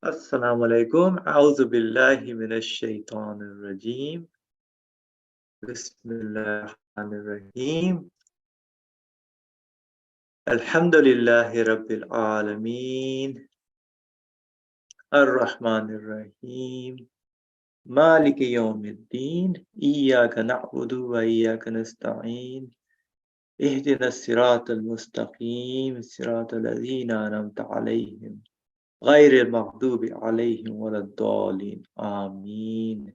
السلام عليكم أعوذ بالله من الشيطان الرجيم بسم الله الرحمن الرحيم الحمد لله رب العالمين الرحمن الرحيم مالك يوم الدين إياك نعبد وإياك نستعين اهدنا الصراط المستقيم صراط الذين أنعمت عليهم غير المغضوب عليهم ولا الضالين آمين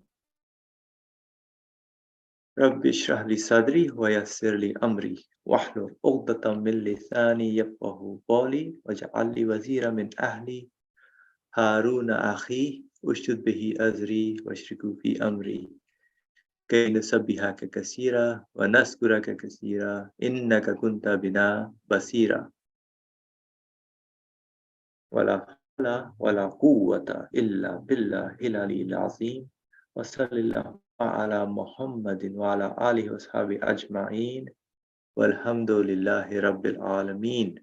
رب اشرح لي صدري ويسر لي أمري واحلل عقدة من لساني يفقهوا قولي واجعل لي وزيرا من أهلي هارون أخي اشدد به أزري واشركه في أمري كي نسبحك كثيرا ونذكرك كثيرا إنك كنت بنا بصيرا ولا حول ولا قوة إلا بالله العلي العظيم وصلى الله على محمد وعلى آله وصحبه أجمعين Walhamdulillahi Rabbil Alameen.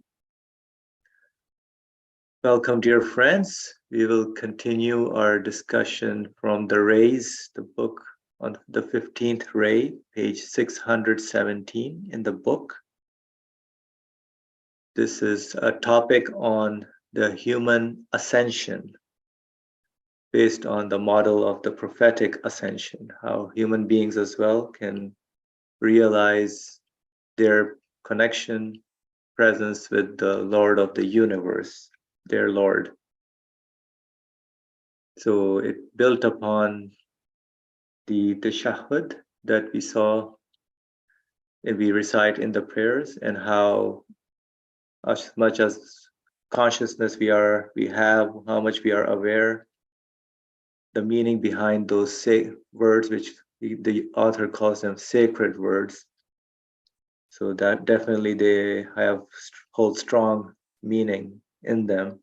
Welcome, dear friends. We will continue our discussion from the Rays, the book on the 15th Ray, page 617 in the book. This is a topic on the human ascension based on the model of the prophetic ascension, how human beings as well can realize their connection, presence with the Lord of the universe, their Lord. So it built upon the tashahhud that we saw and we recite in the prayers, and how as much as consciousness we have, how much we are aware, the meaning behind those words, which the author calls them sacred words. So that definitely they hold strong meaning in them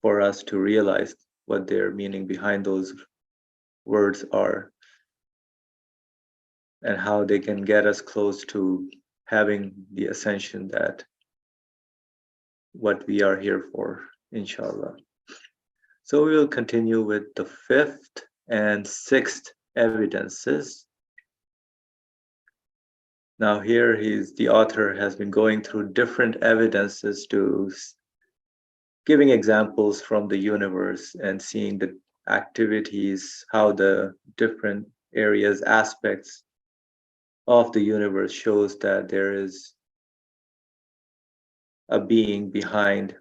for us to realize what their meaning behind those words are and how they can get us close to having the ascension that what we are here for, inshallah. So we will continue with the fifth and sixth evidences. Now here the author has been going through different evidences to giving examples from the universe and seeing the activities, how the different areas, aspects of the universe shows that there is a being behind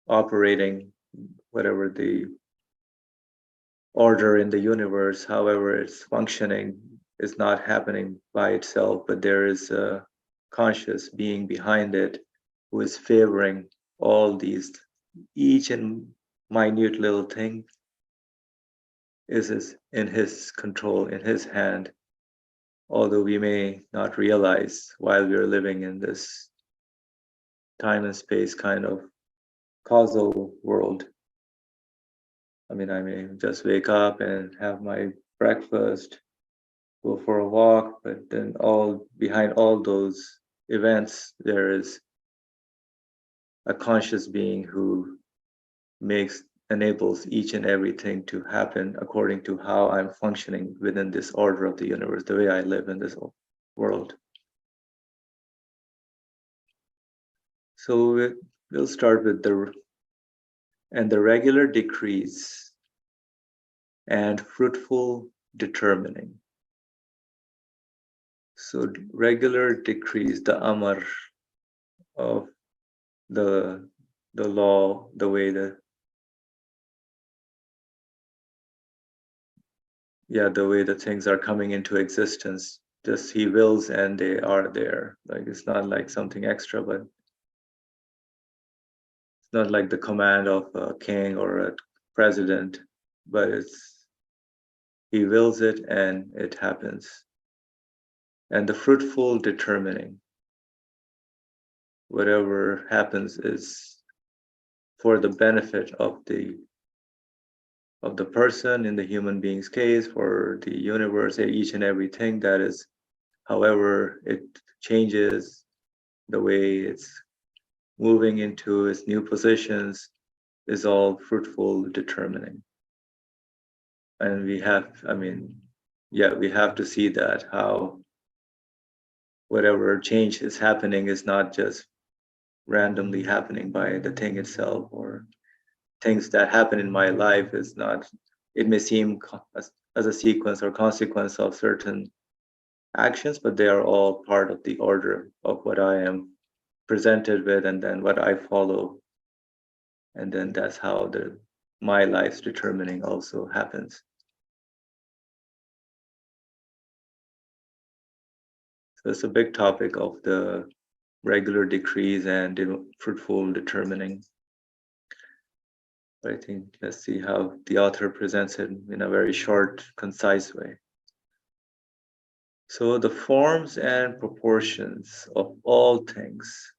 operating whatever the order in the universe, however it's functioning, is not happening by itself, but there is a conscious being behind it who is favoring all these, each and minute little thing is in his control, in his hand, although we may not realize while we're living in this time and space kind of causal world. I mean, I may just wake up and have my breakfast, go for a walk, but then behind all those events, there is a conscious being who enables each and everything to happen according to how I'm functioning within this order of the universe, the way I live in this world. So we'll start with the regular decrees and fruitful determining. So regular decrees, the amar of the law, the way the things are coming into existence. Just he wills and they are there. Like it's not like something extra, but it's not like the command of a king or a president, but he wills it and it happens. And the fruitful determining. Whatever happens is for the benefit of the person, in the human being's case, for the universe, each and everything that is, however it changes, the way it's moving into its new positions, is all fruitful determining. And we have, we have to see that how whatever change is happening is not just randomly happening by the thing itself, or things that happen in my life is not, it may seem as a sequence or consequence of certain actions, but they are all part of the order of what I am presented with, and then what I follow. And then that's how my life's determining also happens. So it's a big topic of the regular decrees and fruitful determining. But I think let's see how the author presents it in a very short, concise way. So the forms and proportions of all things,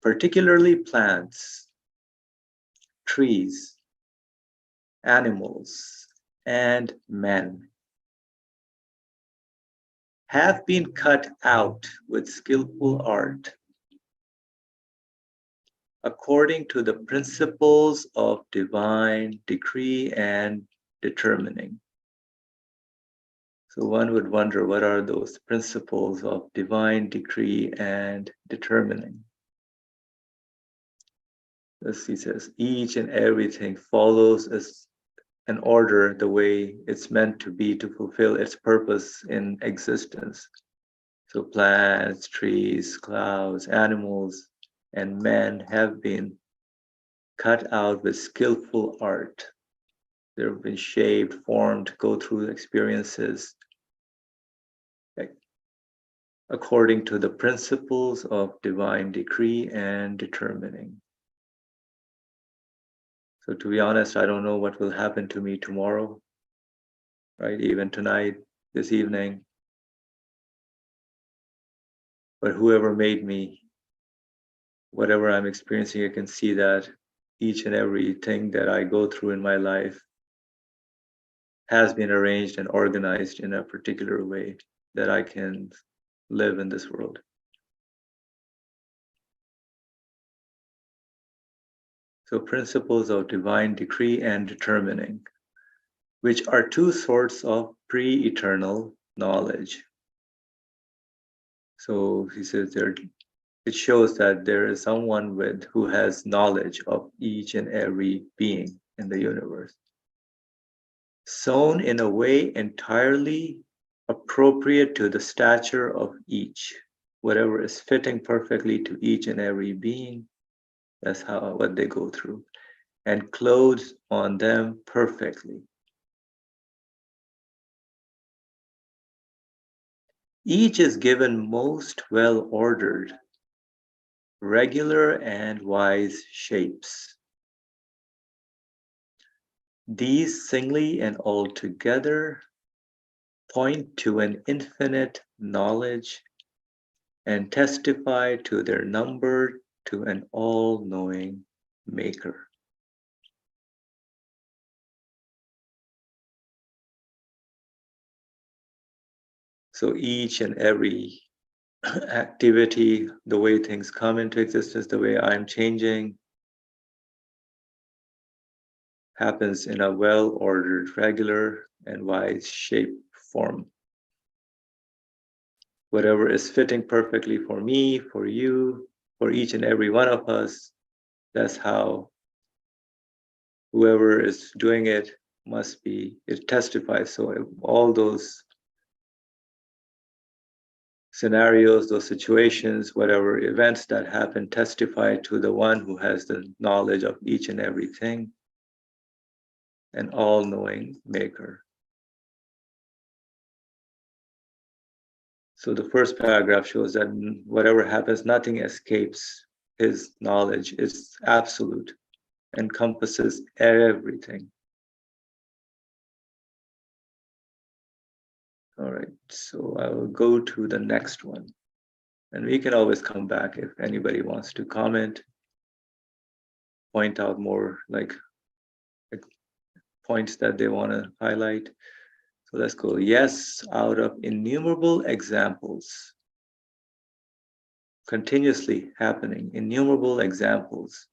particularly plants, trees, animals, and men, have been cut out with skillful art according to the principles of divine decree and determining. So one would wonder, what are those principles of divine decree and determining? As he says, each and everything follows as an order the way it's meant to be to fulfill its purpose in existence. So plants, trees, clouds, animals, and men have been cut out with skillful art. They've been shaped, formed, go through experiences according to the principles of divine decree and determining. So to be honest, I don't know what will happen to me tomorrow, right? Even tonight, this evening. But whoever made me, whatever I'm experiencing, I can see that each and everything that I go through in my life has been arranged and organized in a particular way that I can live in this world. So principles of divine decree and determining, which are two sorts of pre-eternal knowledge. So he says it shows that there is someone who has knowledge of each and every being in the universe, sown in a way entirely appropriate to the stature of each. Whatever is fitting perfectly to each and every being, that's what they go through, and clothes on them perfectly. Each is given most well-ordered, regular and wise shapes. These singly and altogether point to an infinite knowledge and testify to their number to an all-knowing maker. So each and every activity, the way things come into existence, the way I'm changing, happens in a well-ordered, regular, and wise shape form. Whatever is fitting perfectly for me, for you, for each and every one of us, that's how whoever is doing it must be, it testifies. So all those scenarios, those situations, whatever events that happen, testify to the one who has the knowledge of each and everything, an all-knowing maker. So the first paragraph shows that whatever happens, nothing escapes his knowledge. It's absolute, encompasses everything. All right, so I will go to the next one. And we can always come back if anybody wants to comment, point out more like points that they want to highlight. So let's go. Yes, out of innumerable examples, continuously happening, innumerable examples.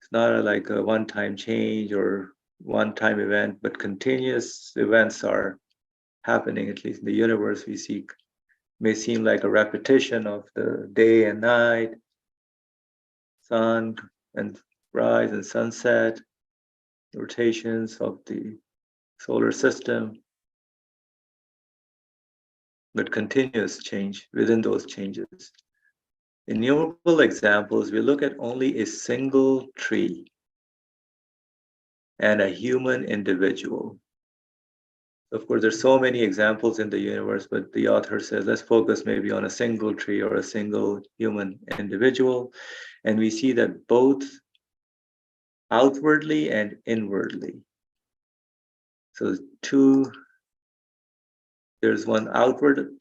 It's not like a one-time change or one-time event, but continuous events are happening, at least in the universe we see. May seem like a repetition of the day and night, sun and rise and sunset, rotations of the solar system, but continuous change within those changes. Innumerable examples, we look at only a single tree and a human individual. Of course, there's so many examples in the universe, but the author says, let's focus maybe on a single tree or a single human individual. And we see that both outwardly and inwardly. So there's one outward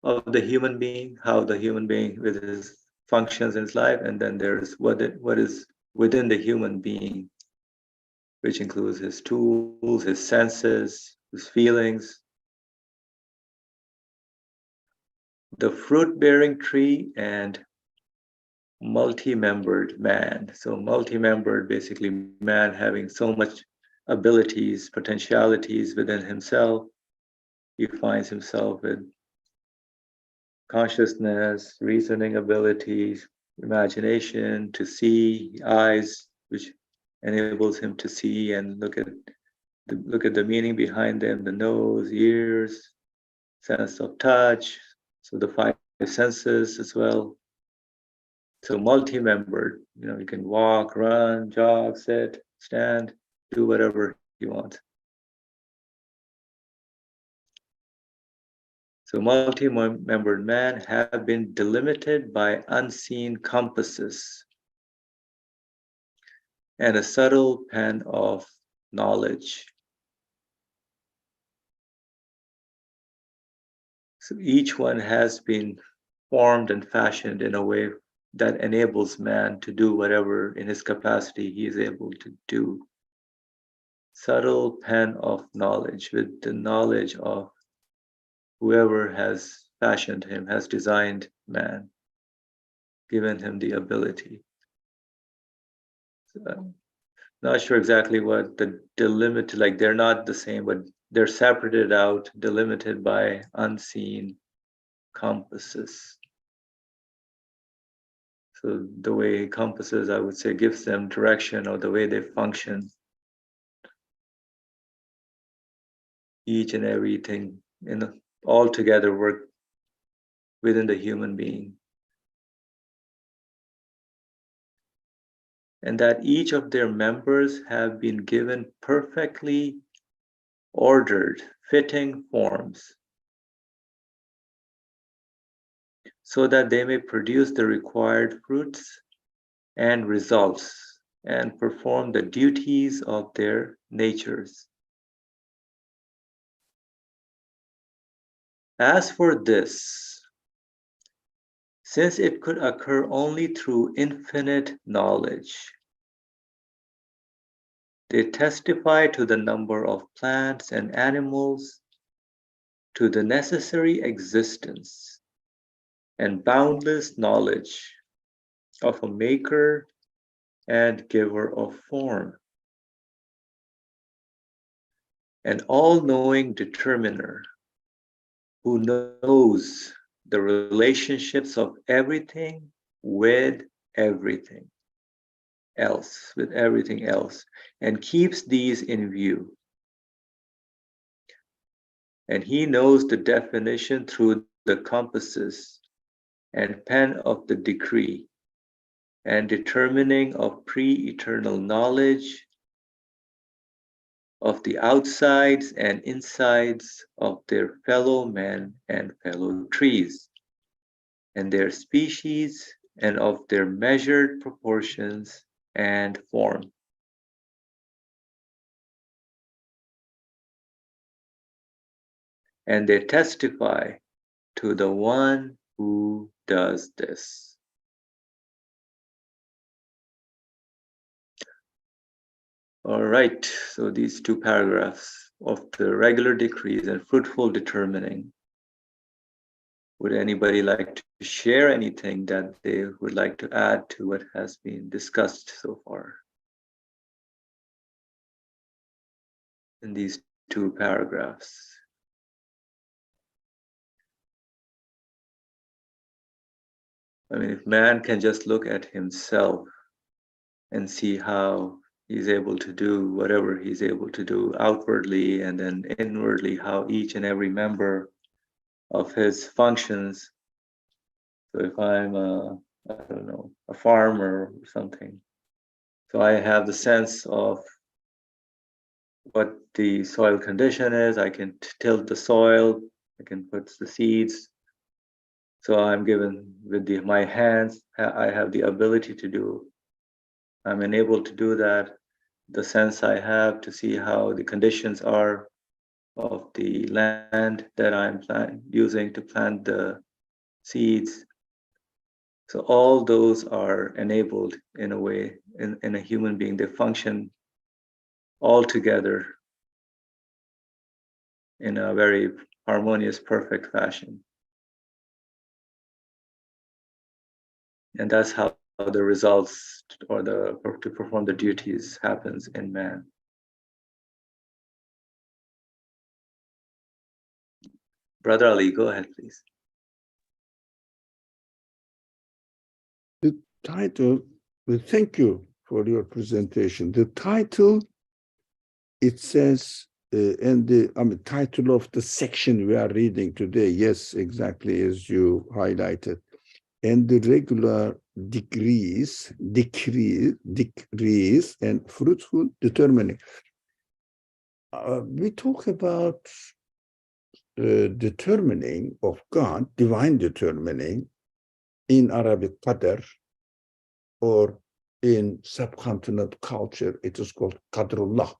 of the human being, how the human being with his functions in his life, and then there's what is within the human being, which includes his tools, his senses, his feelings. The fruit-bearing tree and multi-membered man. So multi-membered, basically man having so much abilities, potentialities within himself. He finds himself with consciousness, reasoning abilities, imagination, to see, eyes, which enables him to see and look at the meaning behind them, the nose, ears, sense of touch, so the five senses as well. So multi-membered, you can walk, run, jog, sit, stand, do whatever you want. So multi-membered men have been delimited by unseen compasses and a subtle pen of knowledge. So each one has been formed and fashioned in a way that enables man to do whatever in his capacity he is able to do. Subtle pen of knowledge, with the knowledge of whoever has fashioned him, has designed man, given him the ability. So I'm not sure exactly what the delimited, like they're not the same, but they're separated out, delimited by unseen compasses. So the way compasses, I would say, gives them direction, or the way they function. Each and everything all together work within the human being. And that each of their members have been given perfectly ordered, fitting forms, so that they may produce the required fruits and results and perform the duties of their natures. As for this, since it could occur only through infinite knowledge, they testify to the number of plants and animals, to the necessary existence and boundless knowledge of a maker and giver of form, an all-knowing determiner who knows the relationships of everything with everything else, and keeps these in view. And he knows the definition through the compasses and pen of the decree, and determining of pre-eternal knowledge of the outsides and insides of their fellow men and fellow trees, and their species, and of their measured proportions and form. And they testify to the one who does this. All right, so these two paragraphs of the regular decrees and fruitful determining. Would anybody like to share anything that they would like to add to what has been discussed so far? in these two paragraphs. I mean, if man can just look at himself and see how he's able to do whatever he's able to do outwardly, and then inwardly, how each and every member of his functions. So if I'm I don't know, a farmer or something, so I have the sense of what the soil condition is. I can tilt the soil, I can put the seeds. So I'm given with my hands, I have the ability to do. I'm enabled to do that. The sense I have to see how the conditions are of the land that I'm using to plant the seeds. So all those are enabled in a way in a human being. They function all together in a very harmonious, perfect fashion. And that's how the results or to perform the duties happens in man. Brother Ali, go ahead, please. The title, thank you for your presentation. The title, it says, and the title of the section we are reading today, yes, exactly as you highlighted, and the regular decrease, and fruitful determining. We talk about determining of God, divine determining, in Arabic qadr, or in subcontinent culture, it is called qadrullah.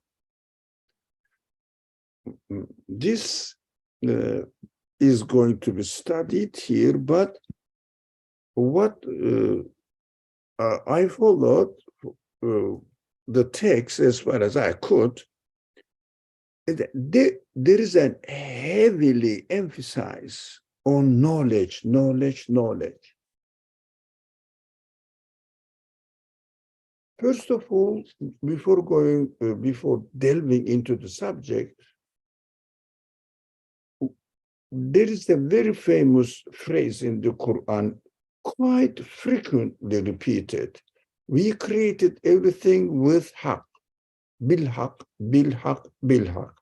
This is going to be studied here, but what I followed the text as far as I could, there is a heavily emphasis on knowledge. First of all, before delving into the subject, there is a very famous phrase in the Quran, quite frequently repeated. We created everything with haq, bil haq, bil haq, bil haq.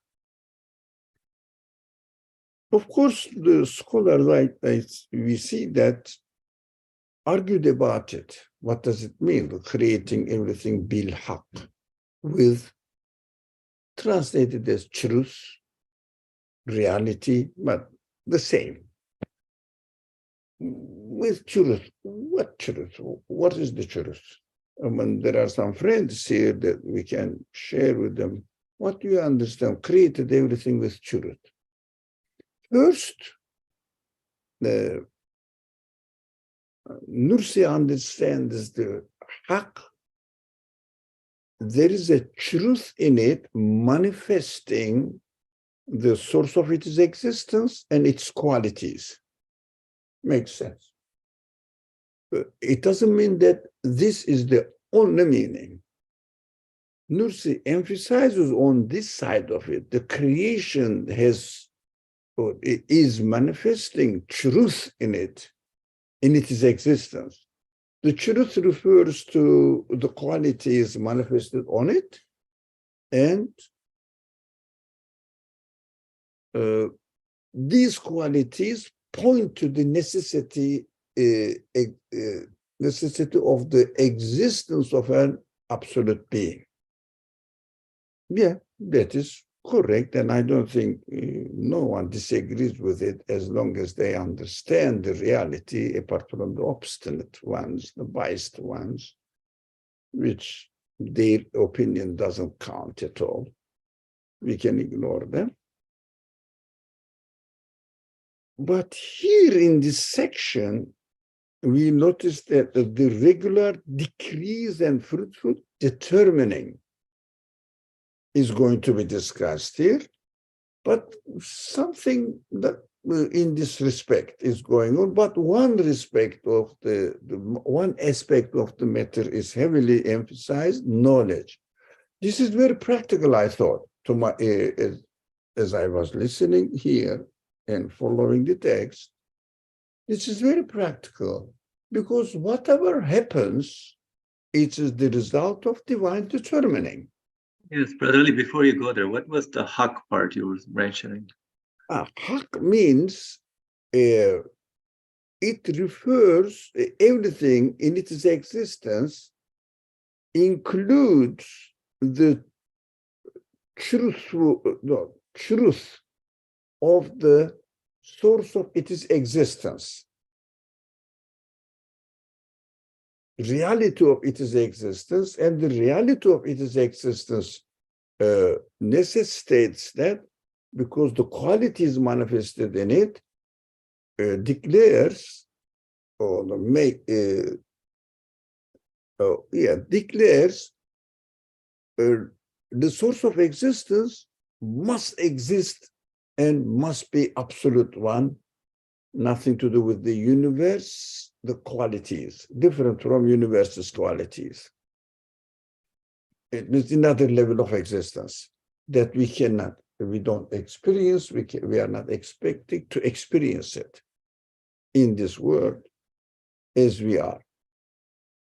Of course, the scholars, we see that, argued about it. What does it mean, creating everything bil haq, with translated as truth, reality, but the same. With truth, what truth? What is the truth? There are some friends here that we can share with them. What do you understand? Created everything with truth. First, Nursi understands the haq. There is a truth in it manifesting the source of its existence and its qualities. Makes sense. It doesn't mean that this is the only meaning. Nursi emphasizes on this side of it. The creation is manifesting truth in it, in its existence. The truth refers to the qualities manifested on it, and these qualities point to the necessity of the existence of an absolute being. Yeah, that is correct, and I don't think no one disagrees with it as long as they understand the reality, apart from the obstinate ones, the biased ones, which their opinion doesn't count at all. We can ignore them. But here in this section, we notice that the regular decrease and fruitful determining is going to be discussed here, but something that in this respect is going on. But one aspect of the matter is heavily emphasized: knowledge. This is very practical, I thought. to my as I was listening here and following the text, this is very practical, because whatever happens, it is the result of divine determining. Yes, Brother Ali, before you go there, what was the haq part you were mentioning? Haq means it refers everything in its existence includes the truth of the source of its existence, reality of its existence, and the reality of its existence necessitates that, because the qualities manifested in it declares or declares the source of existence must exist and must be absolute one, nothing to do with the universe, the qualities, different from universe's qualities. It is another level of existence that we don't experience, we are not expecting to experience it in this world as we are.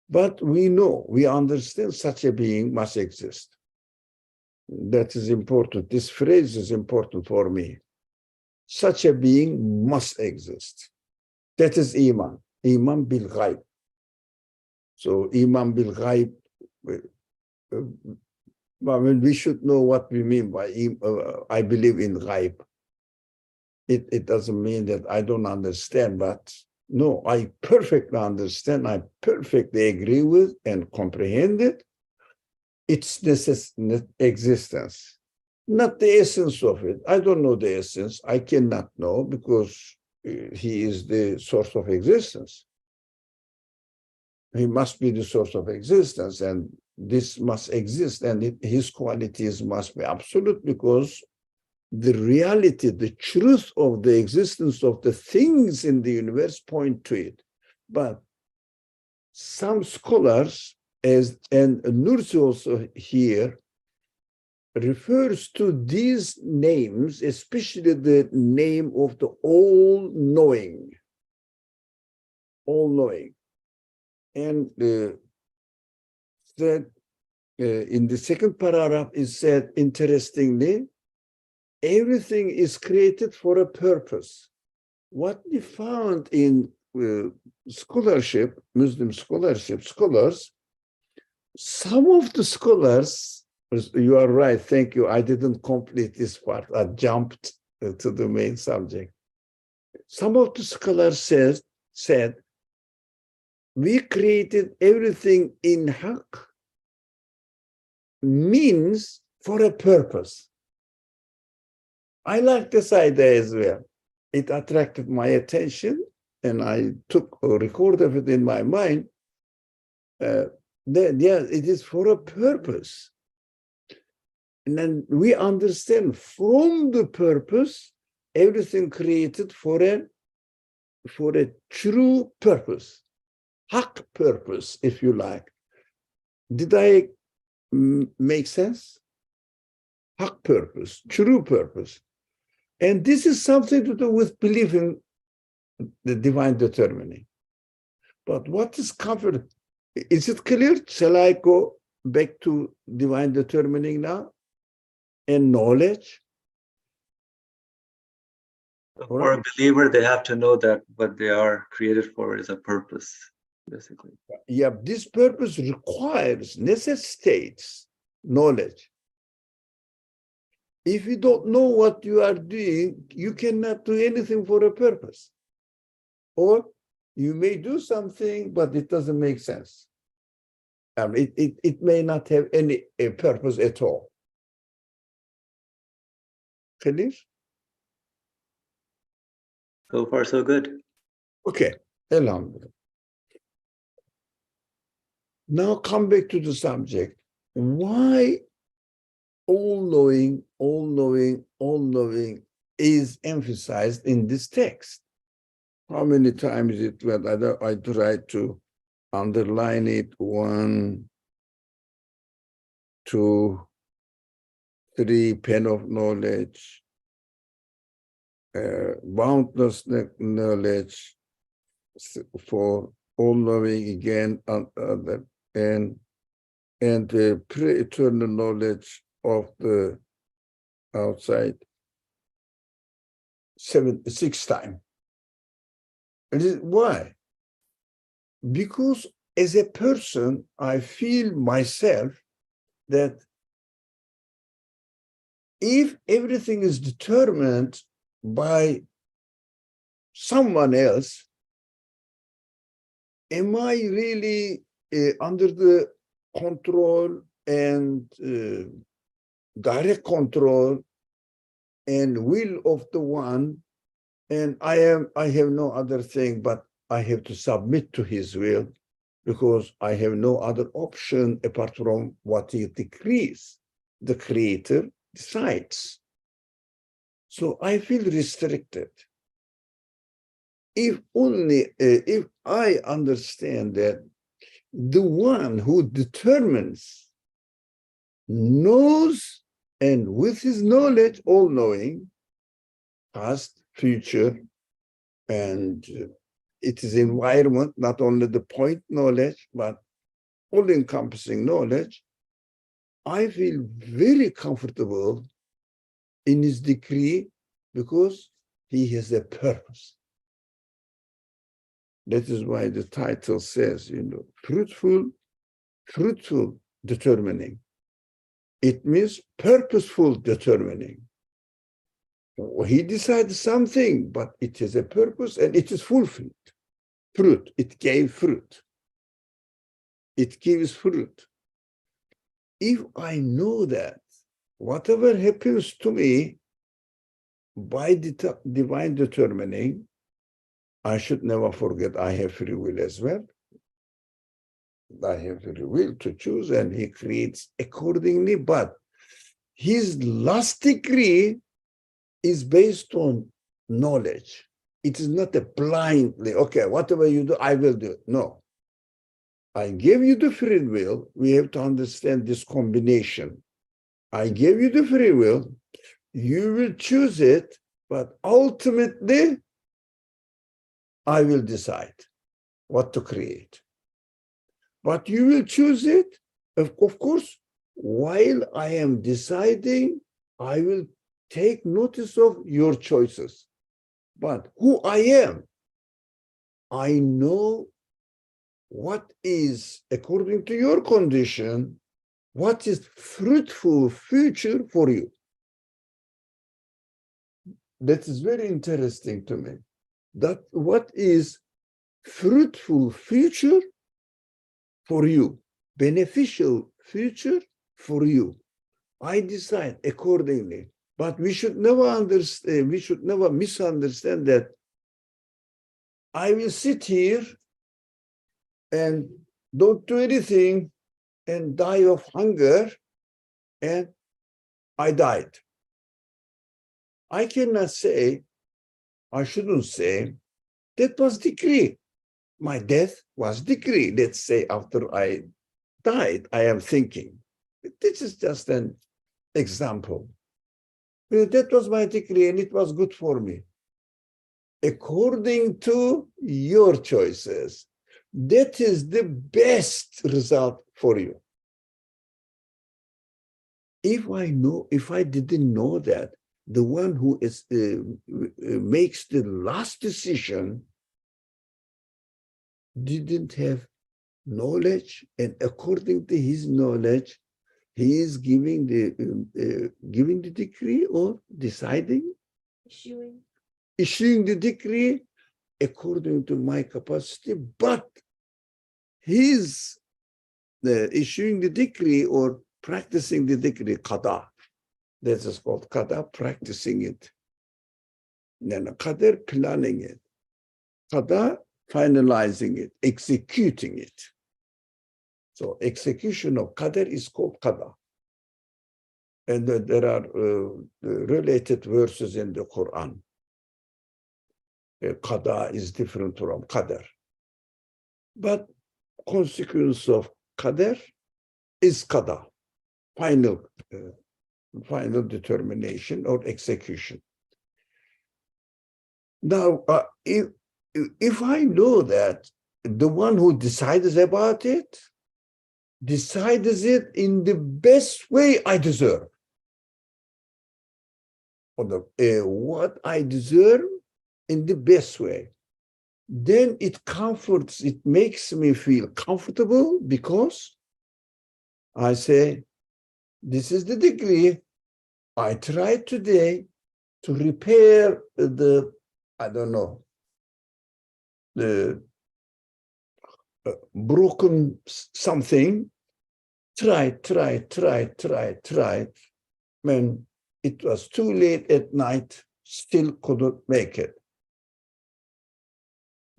But we know, we understand such a being must exist. That is important. This phrase is important for me. Such a being must exist. That is Iman. Iman bil ghaib. So Iman bil ghaib, we should know what we mean by I believe in ghaib. It doesn't mean that I don't understand, but no, I perfectly understand, I perfectly agree with and comprehend it. Its existence, not the essence of it. I don't know the essence. I cannot know, because he is the source of existence. He must be the source of existence, and this must exist, and his qualities must be absolute, because the reality, the truth of the existence of the things in the universe point to it. But some scholars, and Nursi also here, refers to these names, especially the name of the all-knowing. All-knowing. And that in the second paragraph is said, interestingly, everything is created for a purpose. What we found in scholarship, Muslim scholarship, scholars, some of the scholars, you are right, thank you, I didn't complete this part, I jumped to the main subject. Some of the scholars said, we created everything in haq means for a purpose. I like this idea as well. It attracted my attention, and I took a record of it in my mind. It is for a purpose. And then we understand from the purpose, everything created for a true purpose, haq purpose, if you like. Did I make sense? Haq purpose, true purpose. And this is something to do with belief in the divine determining. But what is covered? Is it clear? Shall I go back to divine determining now? And knowledge? For a believer, they have to know that what they are created for is a purpose, basically. Yeah, this purpose requires, necessitates knowledge. If you don't know what you are doing, you cannot do anything for a purpose. Or you may do something, but it doesn't make sense. It may not have any purpose at all. Clear? So far, so good. Okay, Alhamdulillah. Now come back to the subject. Why all-knowing, all-knowing, all-knowing is emphasized in this text? How many times is it that I tried to underline it? 1, 2, three pen of knowledge, boundless knowledge, for all knowing again, and the pre-eternal knowledge of the outside, 6 times. Why? Because as a person, I feel myself that if everything is determined by someone else, am I really under the control and direct control and will of the one, and I have no other thing but I have to submit to his will, because I have no other option apart from what he decrees. The creator decides. So I feel restricted. If only if I understand that the one who determines knows, and with his knowledge, all knowing, past, future, and it is environment, not only the point knowledge, but all encompassing knowledge, I feel very comfortable in his decree because he has a purpose. That is why the title says, fruitful determining. It means purposeful determining. He decides something, but it has a purpose and it is fulfilled. Fruit, it gave fruit. It gives fruit. If I know that whatever happens to me by divine determining, I should never forget I have free will as well. I have free will to choose, and he creates accordingly, but his last decree is based on knowledge. It is not a blindly, okay, whatever you do, I will do. No. I gave you the free will. We have to understand this combination. I gave you the free will. You will choose it, but ultimately, I will decide what to create. But you will choose it, of course, while I am deciding, I will take notice of your choices. But who I am, I know what is, according to your condition, what is fruitful future for you. That is very interesting to me. That what is fruitful future for you, beneficial future for you. I decide accordingly. But we should never understand, we should never misunderstand that I will sit here and don't do anything and die of hunger, and I died. I cannot say, I shouldn't say, that was decree. My death was decreed. Let's say after I died, I am thinking. This is just an example. That was my decree and it was good for me. According to your choices, that is the best result for you. If I didn't know that, the one who is makes the last decision didn't have knowledge, and according to his knowledge, he is giving the decree or deciding, issuing the decree according to my capacity, but he's issuing the decree or practicing the decree, qada. That is called qada, practicing it. Then qadar, planning it. Qada, finalizing it, executing it. So execution of qadar is called qada. And there are related verses in the Quran. Qada is different from qadar. But consequence of qadar is qada, final final determination or execution. Now, if I know that the one who decides about it decides it in the best way I deserve, or what I deserve in the best way, then it comforts, it makes me feel comfortable because I say, this is the degree I tried today to repair the, I don't know, the broken something, tried. When it was too late at night, still couldn't make it.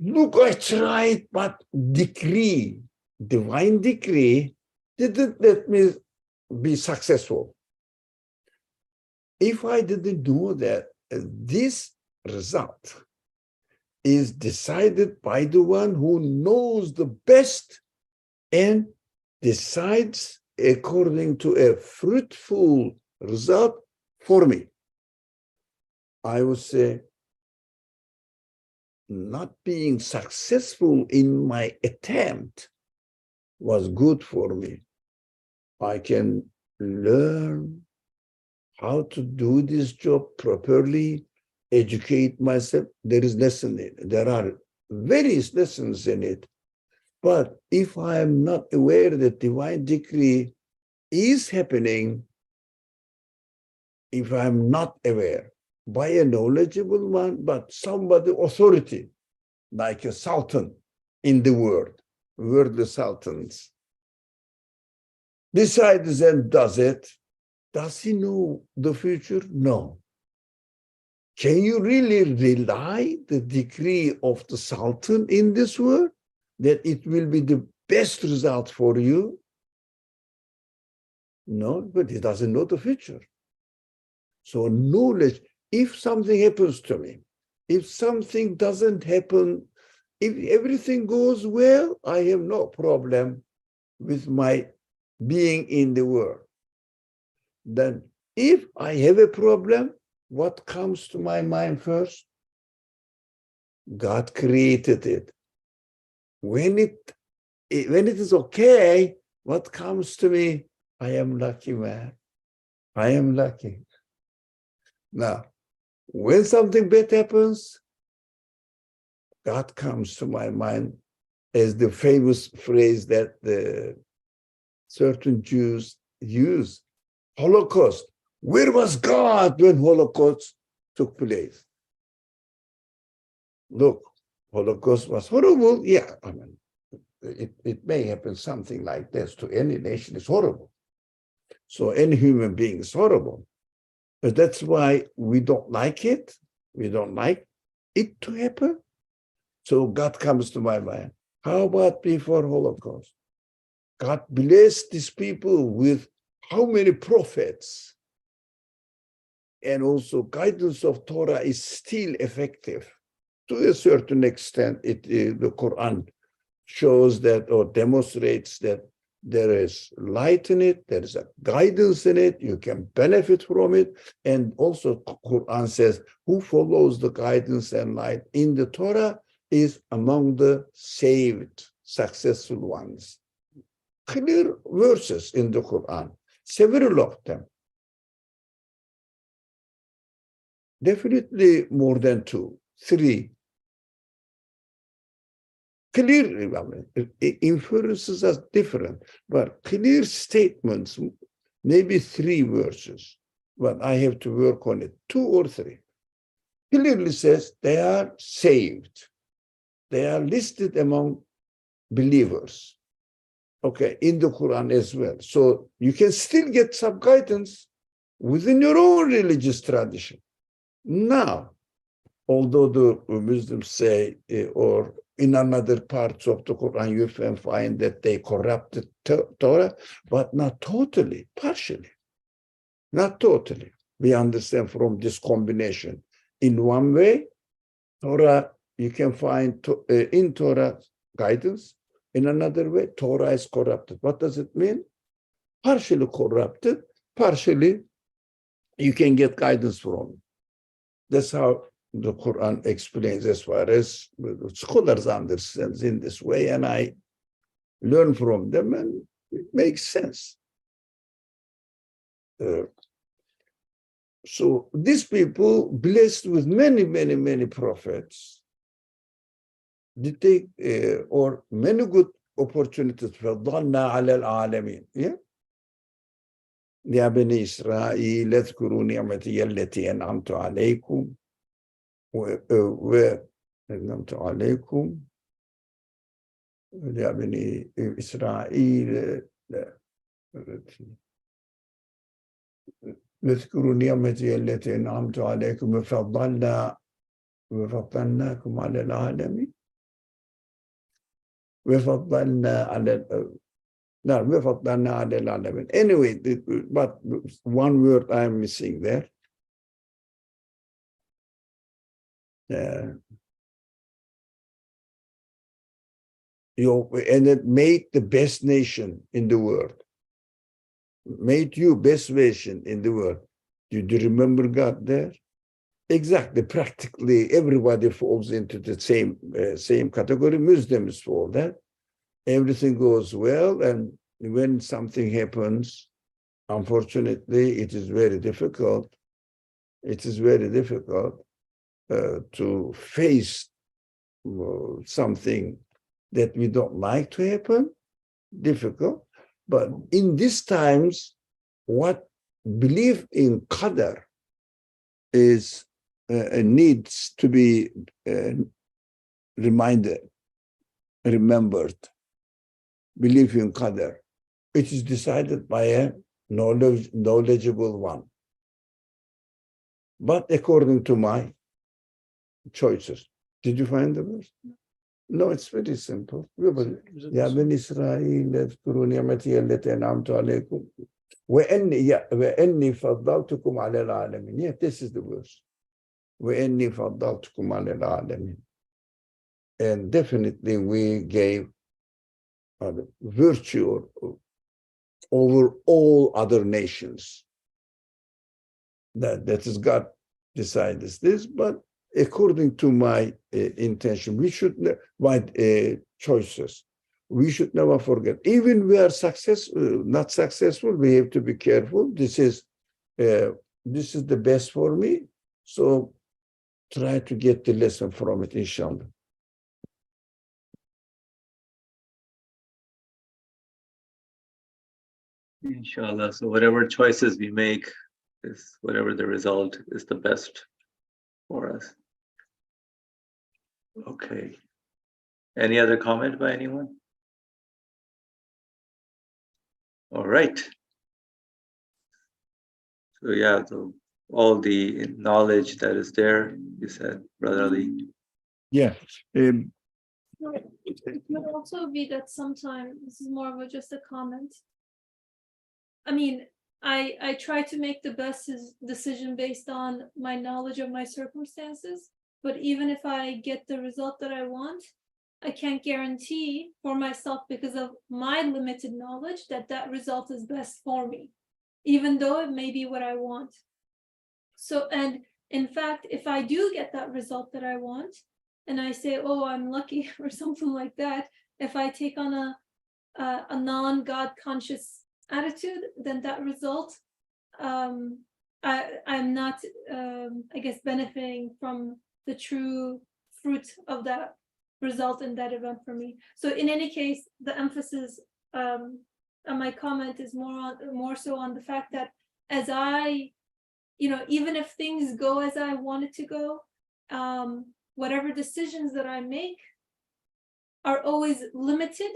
Look, I tried, but decree, divine decree, didn't let me be successful. If I didn't know that this result is decided by the one who knows the best and decides according to a fruitful result for me, I would say, not being successful in my attempt was good for me. I can learn how to do this job properly, educate myself. There is lesson in it. There are various lessons in it. But if I am not aware that divine decree is happening, if I'm not aware by a knowledgeable one, but somebody authority, like a sultan in the world, worldly sultans, decides and does it, does he know the future? No. Can you really rely the decree of the sultan in this world that it will be the best result for you? No, but he doesn't know the future. So knowledge, if something happens to me, if something doesn't happen, if everything goes well, I have no problem with my being in the world. Then if I have a problem, what comes to my mind first? God created it. When it is okay, what comes to me? I am lucky, man. I am lucky. Now, when something bad happens, God comes to my mind as the famous phrase that the certain Jews use, Holocaust. Where was God when Holocaust took place? Look, Holocaust was horrible. Yeah, I mean, it may happen something like this to any nation. It's horrible. So any human being is horrible. But that's why we don't like it. We don't like it to happen. So God comes to my mind. How about before Holocaust? God blessed these people with how many prophets? And also guidance of Torah is still effective. To a certain extent, the Quran shows that or demonstrates that there is light in it, there is a guidance in it, you can benefit from it. And also Quran says, who follows the guidance and light in the Torah is among the saved, successful ones. Clear verses in the Quran, several of them. Definitely more than 2, 3. Clear, inferences are different, but clear statements, maybe 3 verses, but I have to work on it, 2 or 3. Clearly says they are saved. They are listed among believers. Okay, in the Quran as well. So you can still get some guidance within your own religious tradition. Now, although the Muslims say, or in another parts of the Quran, you can find that they corrupted Torah, but not totally, partially. Not totally. We understand from this combination. In one way, Torah, you can find in Torah guidance. In another way, Torah is corrupted. What does it mean? Partially corrupted, partially you can get guidance from it. That's how the Quran explains as far as scholars understand in this way, and I learn from them, and it makes sense. So these people, blessed with many, many, many prophets, they take or many good opportunities. فَضَّلْنَا عَلَى الْعَالَمِينَ. Yeah. يا بني إسرائيل اذكروا نعمتي التي أنعمت عليكم وأنعمت عليكم يا بني إسرائيل اذكروا نعمتي التي أنعمت عليكم وفضلناكم على العالمين وفضلنا على نعم وفضلنا على العالمين. Anyway, but one word I'm missing there. And it made the best nation in the world. Made you best nation in the world. Do you remember God there? Exactly. Practically everybody falls into the same category. Muslims fall there. Everything goes well, and when something happens, unfortunately, it is very difficult. It is very difficult to face something that we don't like to happen. Difficult. But in these times, what belief in Qadar is needs to be remembered. Belief in Qadar. It is decided by a knowledgeable one. But according to my choices. Did you find the verse? No, it's very simple. يا بني إسرائيل اذكروا نعمتي التي أنعمت عليكم وإني فضلتكم على العالمين. Yeah, this is the verse. وإني فضلتكم على العالمين. And definitely we gave virtue over all other nations. That is God decides this, but according to my intention, we should my choices. We should never forget. Even we are not successful, we have to be careful. This is the best for me. So try to get the lesson from it, inshallah. Inshallah. So whatever choices we make, is whatever the result is the best for us. Okay. Any other comment by anyone? All right. So yeah, all the knowledge that is there, you said, Brother Ali. Yeah. It could also be that sometimes, this is more of just a comment. I mean, I try to make the best decision based on my knowledge of my circumstances, but even if I get the result that I want, I can't guarantee for myself, because of my limited knowledge, that result is best for me, even though it may be what I want. So, and in fact, if I do get that result that I want, and I say, oh, I'm lucky or something like that, if I take on a non-God conscious attitude, then that result, I'm not, I guess, benefiting from the true fruit of that result in that event for me. So in any case, the emphasis on my comment is more so on the fact that as I, even if things go as I want it to go, whatever decisions that I make are always limited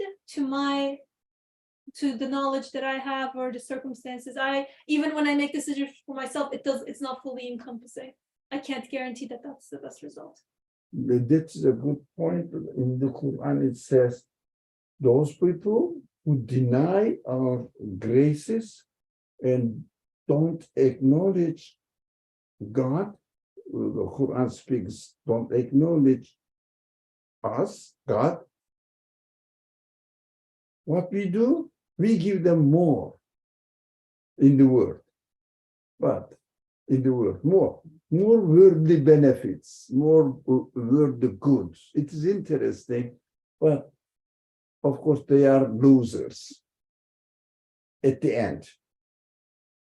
to the knowledge that I have or the circumstances. Even when I make decisions for myself, it's not fully encompassing. I can't guarantee that that's the best result. That's a good point. In the Quran, it says, those people who deny our graces and don't acknowledge God, the Quran speaks, don't acknowledge us, God. What we do, we give them more in the world. But in the world, more worldly benefits, more worldly goods. It is interesting, but of course they are losers at the end.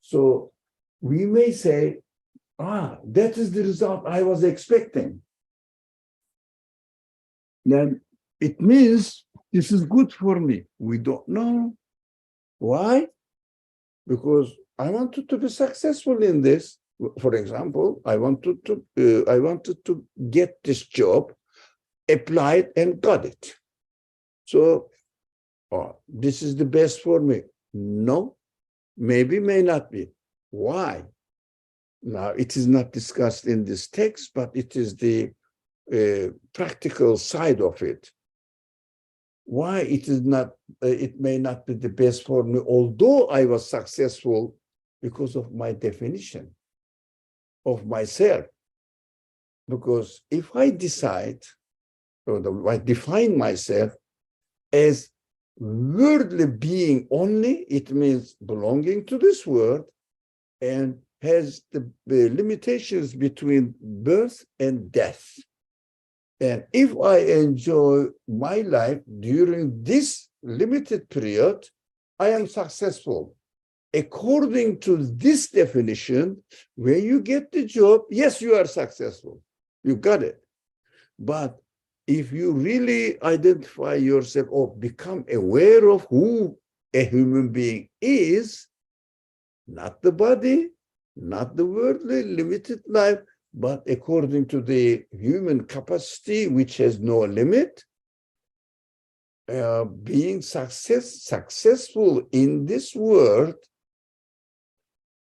So we may say, that is the result I was expecting. Then it means this is good for me. We don't know. Why? Because I wanted to be successful in this. For example, I wanted to get this job, applied and got it. So this is the best for me. No, maybe, may not be. Why? Now, it is not discussed in this text, but it is the practical side of it. Why it is not, it may not be the best for me, although I was successful, because of my definition of myself. Because if I decide, or I define myself as worldly being only, it means belonging to this world and has the limitations between birth and death. And if I enjoy my life during this limited period, I am successful. According to this definition, when you get the job, yes, you are successful. You got it. But if you really identify yourself or become aware of who a human being is, not the body, not the worldly limited life, but according to the human capacity, which has no limit, being successful in this world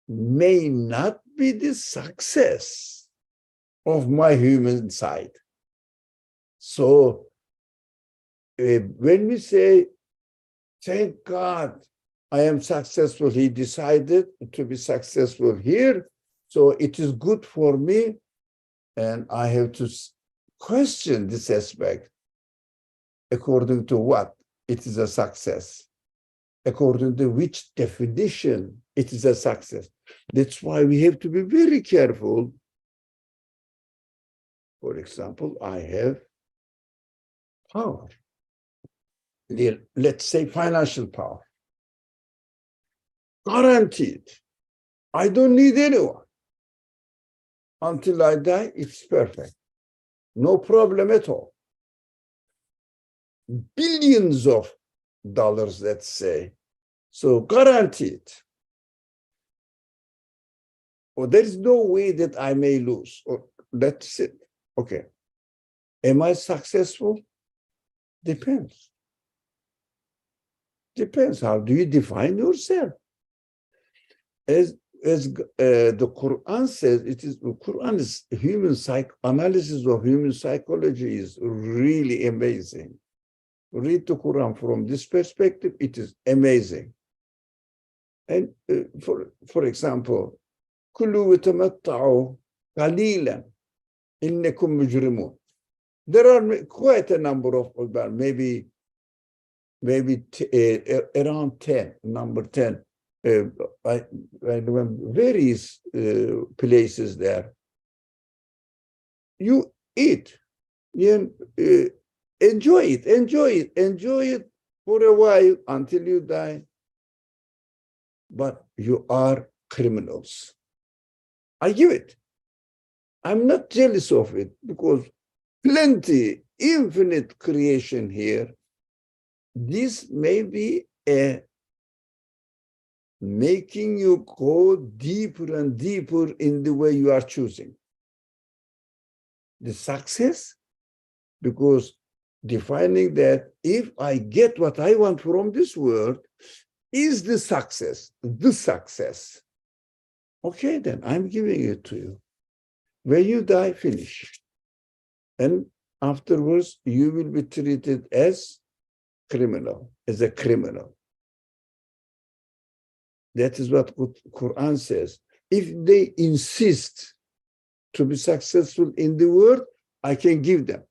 may not be the success of my human side. So when we say, thank God I am successful, he decided to be successful here, so it is good for me, and I have to question this aspect. According to what it is a success? According to which definition it is a success? That's why we have to be very careful. For example, I have power. Let's say financial power. Guaranteed. I don't need anyone. Until I die, it's perfect. No problem at all. Billions of dollars, let's say. So guaranteed. Or there is no way that I may lose. Or that's it. Okay. Am I successful? Depends. Depends. How do you define yourself? As the Quran says, the Quran is human analysis of human psychology is really amazing. Read the Quran from this perspective, it is amazing. And for example, كُلُوا وَتَمَتَّعُوا قَلِيلًا إِنَّكُمْ مُجْرِمُونَ. There are quite a number of, maybe around 10, number 10. I remember various places there. You eat, enjoy it for a while until you die. But you are criminals. I give it. I'm not jealous of it because plenty, infinite creation here. This may be a making you go deeper and deeper in the way you are choosing. The success, because defining that if I get what I want from this world, is the success. Okay, then I'm giving it to you. When you die, finish. And afterwards, you will be treated as criminal, as a criminal. That is what Quran says. If they insist to be successful in the world, I can give them.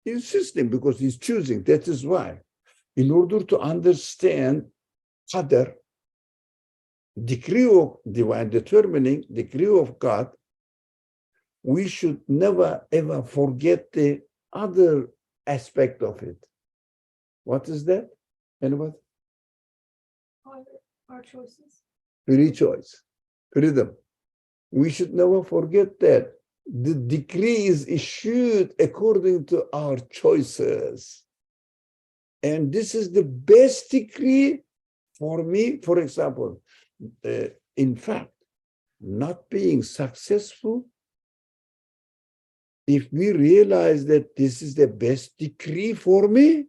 Insisting because he's choosing. That is why. In order to understand qadr, decree of divine determining, decree of God, we should never ever forget the other aspect of it. What is that? Anybody? Our choices. Free choice, freedom. We should never forget that the decree is issued according to our choices. And this is the best decree for me. For example, in fact, not being successful, if we realize that this is the best decree for me,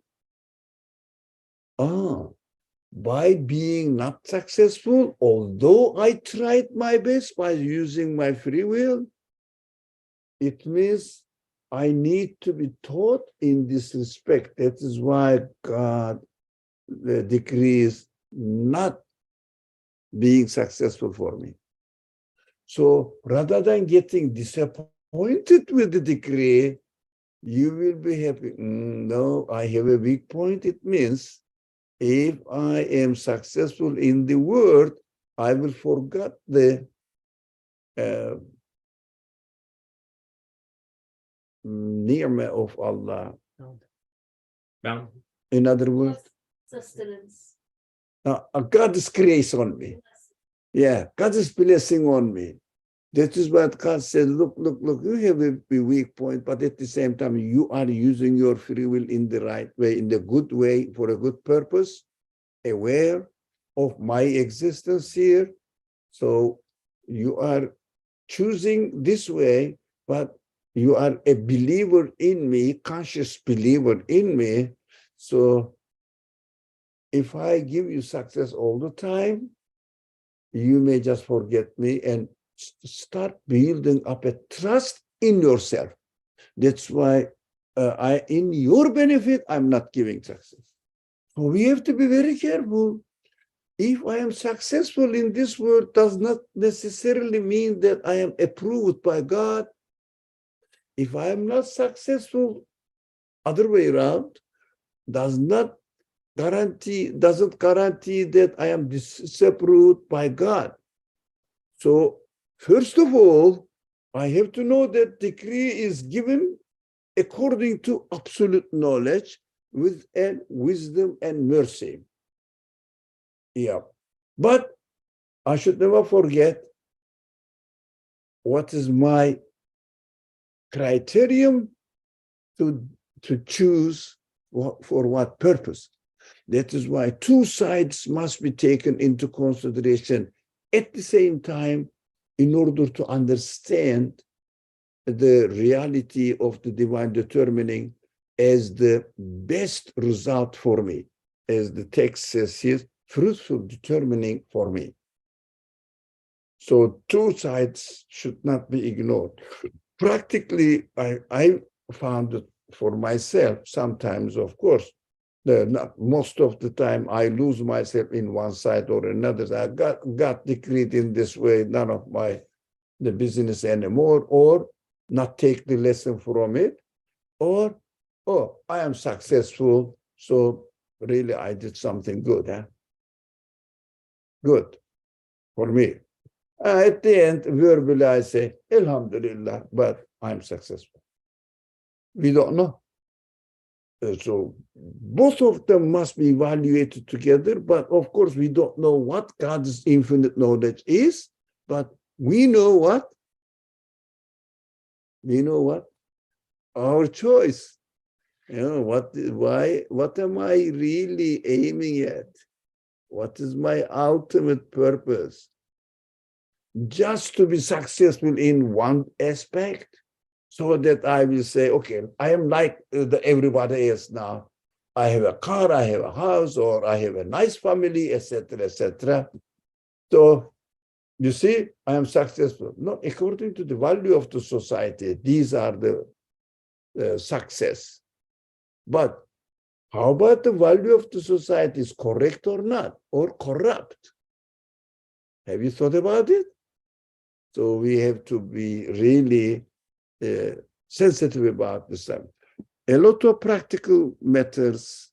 by being not successful, although I tried my best by using my free will, it means I need to be taught in this respect. That is why God decrees not being successful for me. So rather than getting disappointed with the decree, you will be happy. No, I have a weak point. It means if I am successful in the world, I will forget the ni'mah of Allah. In other words, Sustenance. God's grace on me. Yeah, God's blessing on me. That is what God said. Look, you have a weak point, but at the same time, you are using your free will in the right way, in the good way, for a good purpose, aware of my existence here. So you are choosing this way, but you are a believer in me, conscious believer in me. So if I give you success all the time, you may just forget me and start building up a trust in yourself. That's why in your benefit, I'm not giving success. So we have to be very careful. If I am successful in this world, does not necessarily mean that I am approved by God. If I am not successful, other way around, doesn't guarantee that I am disapproved by God. So first of all, I have to know that decree is given according to absolute knowledge with wisdom and mercy. Yeah. But I should never forget what is my criterion to choose for what purpose. That is why two sides must be taken into consideration at the same time in order to understand the reality of the divine determining as the best result for me. As the text says here, fruitful determining for me. So two sides should not be ignored. Practically, I found it for myself, sometimes, of course, not most of the time I lose myself in one side or another. I got decreed in this way, none of the business anymore, or not take the lesson from it, or, oh, I am successful, so really I did something good, huh? Good for me. At the end, verbally I say, Alhamdulillah, but I'm successful. We don't know. So both of them must be evaluated together, but of course we don't know what God's infinite knowledge is, but we know what? We know what? Our choice. You know, what am I really aiming at? What is my ultimate purpose? Just to be successful in one aspect, so that I will say, okay, I am like everybody else now. I have a car, I have a house, or I have a nice family, etc., etc. So you see, I am successful. Not according to the value of the society. These are the success. But how about the value of the society is correct or not, or corrupt? Have you thought about it? So we have to be really sensitive about this. A lot of practical matters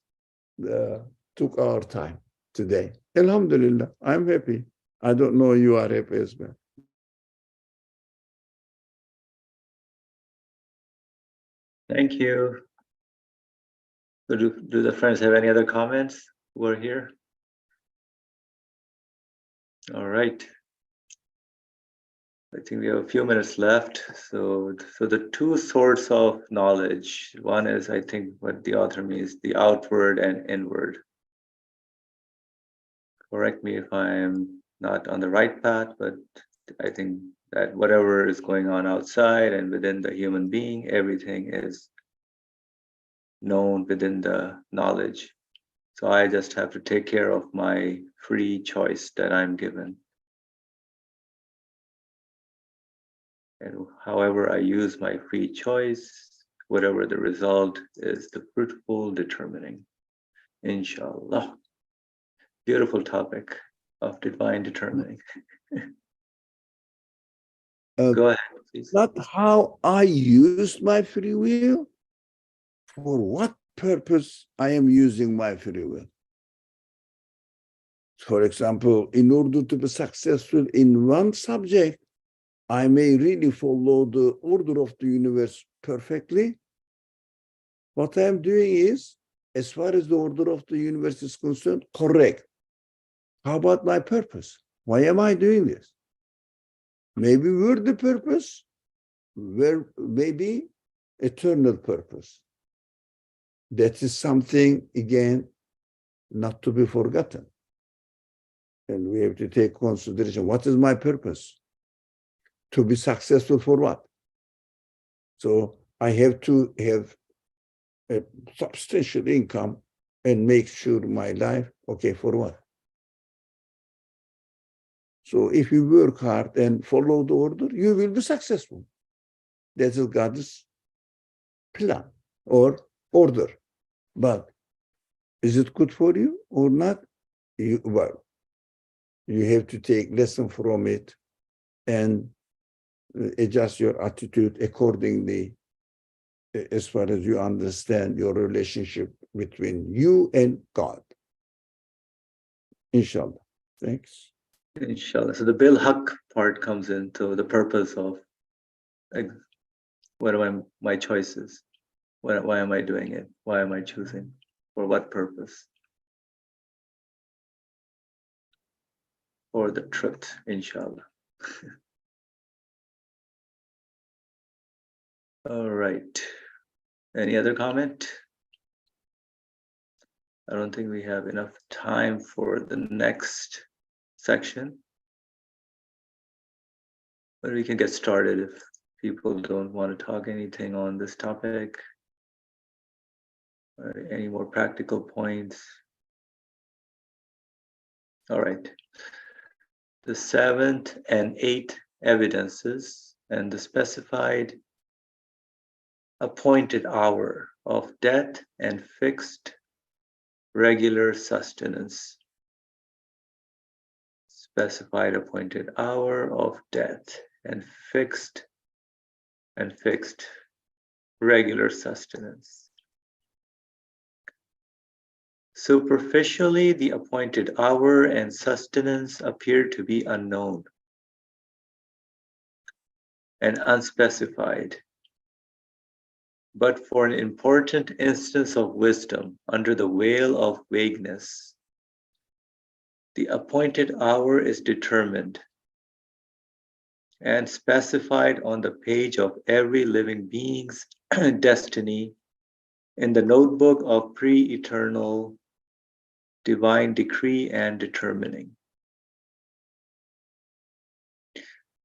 took our time today. Alhamdulillah, I'm happy. I don't know you are a husband. Thank you. So do the friends have any other comments who are here? All right. I think we have a few minutes left. So the two sorts of knowledge, one is, I think what the author means, the outward and inward. Correct me if I'm not on the right path, but I think that whatever is going on outside and within the human being, everything is known within the knowledge. So I just have to take care of my free choice that I'm given. And however I use my free choice, whatever the result is, the fruitful determining. Inshallah. Beautiful topic of divine determining. Go ahead, please. Not how I used my free will, for what purpose I am using my free will. For example, in order to be successful in one subject, I may really follow the order of the universe perfectly. What I'm doing is, as far as the order of the universe is concerned, correct. How about my purpose? Why am I doing this? Maybe worthy purpose, maybe eternal purpose. That is something, again, not to be forgotten. And we have to take consideration, what is my purpose? To be successful for what? So I have to have a substantial income and make sure my life, okay, for what? So if you work hard and follow the order, you will be successful. That is God's plan or order. But is it good for you or not? Well, you have to take lesson from it and adjust your attitude accordingly as far as you understand your relationship between you and God. Inshallah. Thanks. Inshallah. So the bil haq part comes into the purpose of, like, what are my choices? Why am I doing it? Why am I choosing? For what purpose? For the truth, inshallah. All right. Any other comment? I don't think we have enough time for the next section. But we can get started if people don't want to talk anything on this topic. Or any more practical points? All right. The seventh and eighth evidences and the specified appointed hour of death and fixed regular sustenance. Specified appointed hour of death and fixed regular sustenance. Superficially, the appointed hour and sustenance appear to be unknown and unspecified. But for an important instance of wisdom under the veil of vagueness, the appointed hour is determined and specified on the page of every living being's destiny in the notebook of pre-eternal divine decree and determining.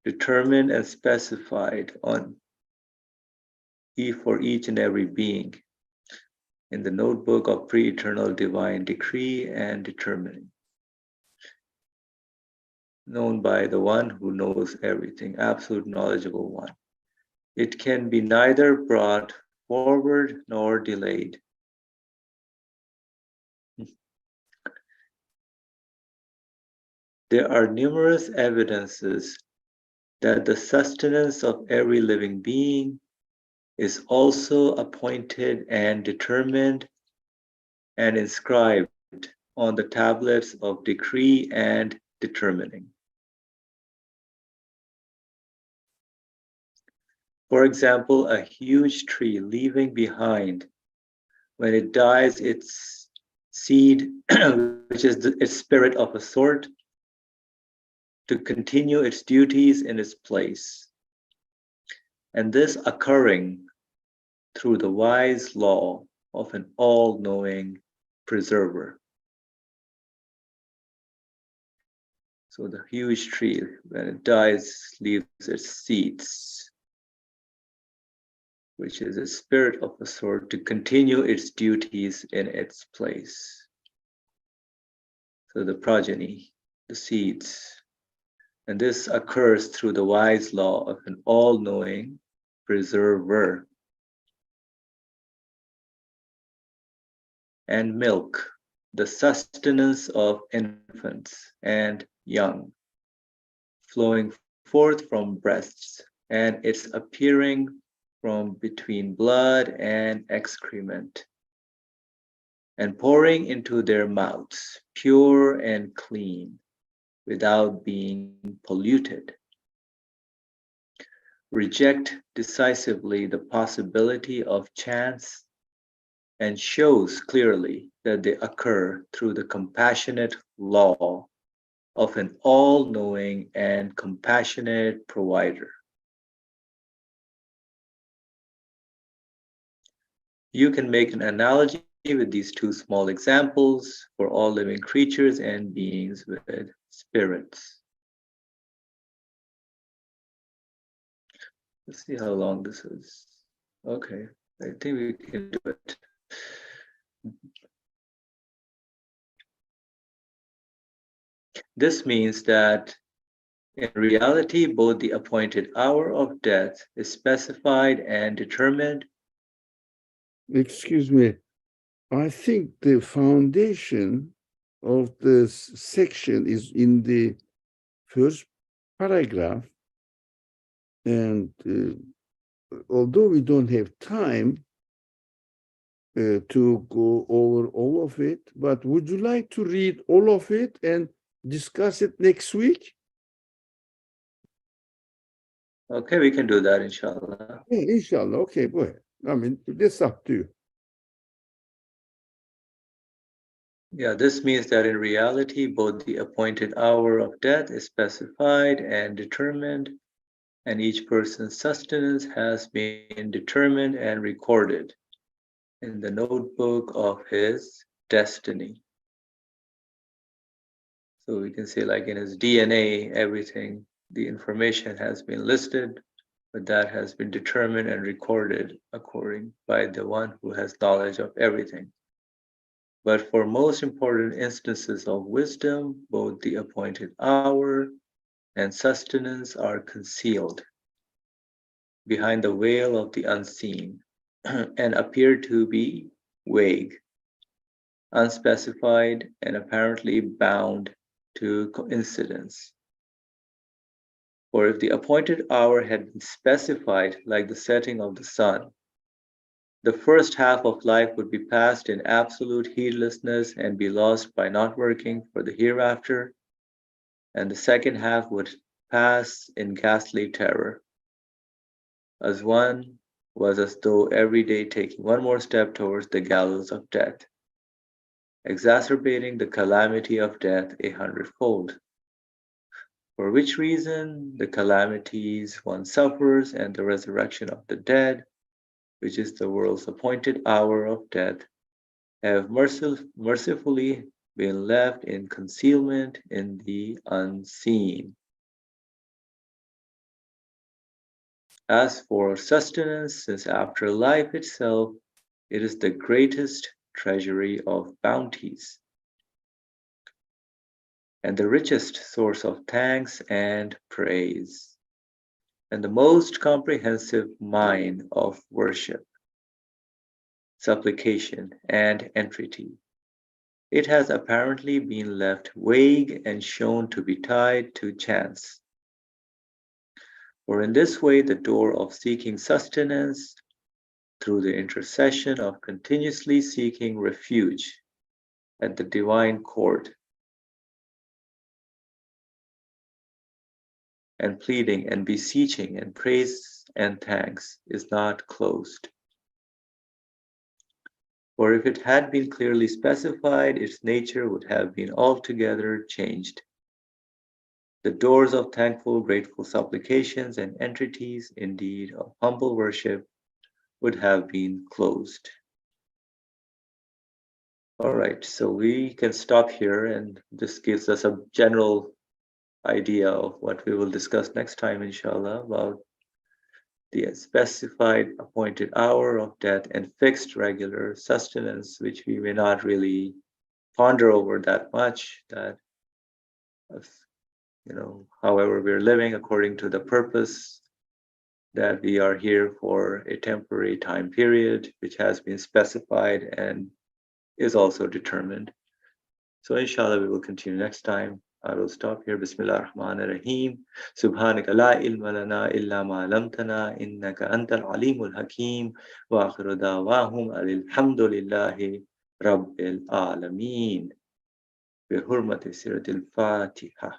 Determined and specified on for each and every being in the notebook of pre-eternal divine decree and determining. Known by the one who knows everything, absolute knowledgeable one. It can be neither brought forward nor delayed. There are numerous evidences that the sustenance of every living being is also appointed and determined and inscribed on the tablets of decree and determining. For example, a huge tree leaving behind, when it dies, its seed, which is its spirit of a sort, to continue its duties in its place. And this occurring through the wise law of an all-knowing preserver. So the huge tree, when it dies, leaves its seeds, which is a spirit of a sort, to continue its duties in its place. So the progeny, the seeds. And this occurs through the wise law of an all-knowing preserver. And milk, the sustenance of infants and young, flowing forth from breasts, and its appearing from between blood and excrement, and pouring into their mouths, pure and clean, without being polluted. Reject decisively the possibility of chance and shows clearly that they occur through the compassionate law of an all-knowing and compassionate provider. You can make an analogy with these two small examples for all living creatures and beings with spirits. Let's see how long this is. Okay, I think we can do it. This means that in reality, both the appointed hour of death is specified and determined. Excuse me, I think the foundation of this section is in the first paragraph. And although we don't have time to go over all of it, but would you like to read all of it and discuss it next week? Okay, we can do that, inshallah. Yeah, inshallah. Okay, go ahead. I mean, that's up to you. Yeah, this means that in reality, both the appointed hour of death is specified and determined, and each person's sustenance has been determined and recorded in the notebook of his destiny. So we can say, like in his DNA, everything, the information has been listed, but that has been determined and recorded according by the one who has knowledge of everything. But for most important instances of wisdom, both the appointed hour and sustenance are concealed behind the veil of the unseen and appear to be vague, unspecified, and apparently bound to coincidence. For if the appointed hour had been specified like the setting of the sun, the first half of life would be passed in absolute heedlessness and be lost by not working for the hereafter, and the second half would pass in ghastly terror, as one was as though every day taking one more step towards the gallows of death, exacerbating the calamity of death 100-fold. For which reason the calamities one suffers and the resurrection of the dead, which is the world's appointed hour of death, have mercifully been left in concealment in the unseen. As for sustenance, since after life itself, it is the greatest treasury of bounties, and the richest source of thanks and praise, and the most comprehensive mine of worship, supplication, and entreaty. It has apparently been left vague and shown to be tied to chance. For in this way, the door of seeking sustenance, through the intercession of continuously seeking refuge at the divine court, and pleading and beseeching and praise and thanks is not closed. For if it had been clearly specified, its nature would have been altogether changed. The doors of thankful, grateful supplications and entreaties, indeed of humble worship, would have been closed. All right, so we can stop here, and this gives us a general idea of what we will discuss next time, inshallah, about the specified appointed hour of death and fixed regular sustenance, which we may not really ponder over that much, that however we're living according to the purpose, that we are here for a temporary time period which has been specified and is also determined. So inshallah we will continue next time. I will stop here. Bismillah ar-Rahman ar-Rahim. Subhanaka la ilma lana illa ma alamtana innaka antal alimul hakim. Wa akhiru da'wahum alhamdulillahi rabbil alameen. Bi hurmati siratil Fatiha.